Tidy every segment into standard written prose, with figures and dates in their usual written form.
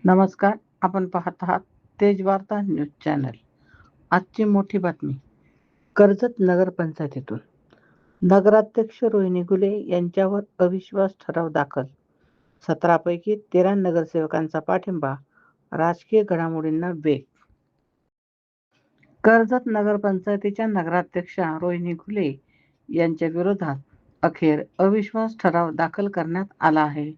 नमस्कार. आपण पाहत आहात तेज वार्ता न्यूज चॅनल. आजची मोठी बातमी. कर्जत नगरपंचायतीतून नगराध्यक्ष रोहिणी घुले यांच्यावर अविश्वास ठराव दाखल. 17 पैकी 13 नगरसेवकांचा पाठिंबा. राजकीय घडामोडींना वेग. कर्जत नगरपंचायतीच्या नगराध्यक्षा रोहिणी घुले यांच्या विरोधात अखेर अविश्वास ठराव दाखल करण्यात आला आहे.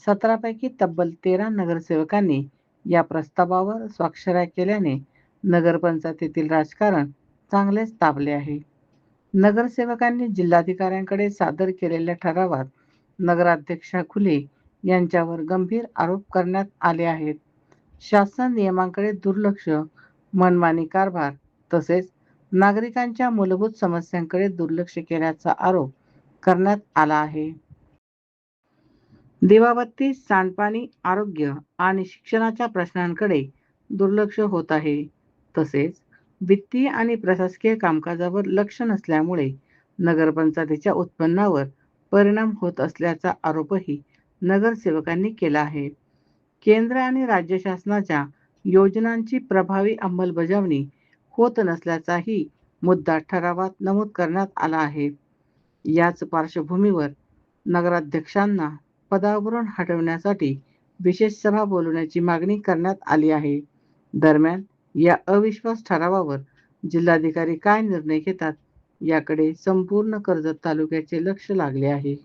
17 पैकी तब्बल 13 नगरसेवकांनी या प्रस्तावावर स्वाक्षऱ्या केल्याने नगरपंचायतीतील राजकारण चांगलेच तापले आहे. नगरसेवकांनी जिल्हाधिकाऱ्यांकडे सादर केलेल्या ठरावात नगराध्यक्षा घुले यांच्यावर गंभीर आरोप करण्यात आले आहेत. शासन नियमांकडे दुर्लक्ष, मनमानी कारभार तसेच नागरिकांच्या मूलभूत समस्यांकडे दुर्लक्ष केल्याचा आरोप करण्यात आला आहे. दिवाबत्ती, सांडपाणी, आरोग्य आणि शिक्षणाच्या प्रश्नांकडे दुर्लक्ष होत आहे. तसेच वित्तीय आणि प्रशासकीय कामकाजावर लक्ष नसल्यामुळे नगरपंचायतीच्या उत्पन्नावर परिणाम होत असल्याचा आरोपही नगरसेवकांनी केला आहे. केंद्र आणि राज्य शासनाच्या योजनांची प्रभावी अंमलबजावणी होत नसल्याचाही मुद्दा ठरावात नमूद करण्यात आला आहे. याच पार्श्वभूमीवर नगराध्यक्षांना पदावरून हटवण्यासाठी विशेष सभा बोलवण्याची मागणी करण्यात आली आहे. दरम्यान या अविश्वास ठरावावर जिल्हाधिकारी काय निर्णय घेतात याकडे संपूर्ण कर्जत तालुक्याचे लक्ष लागले आहे.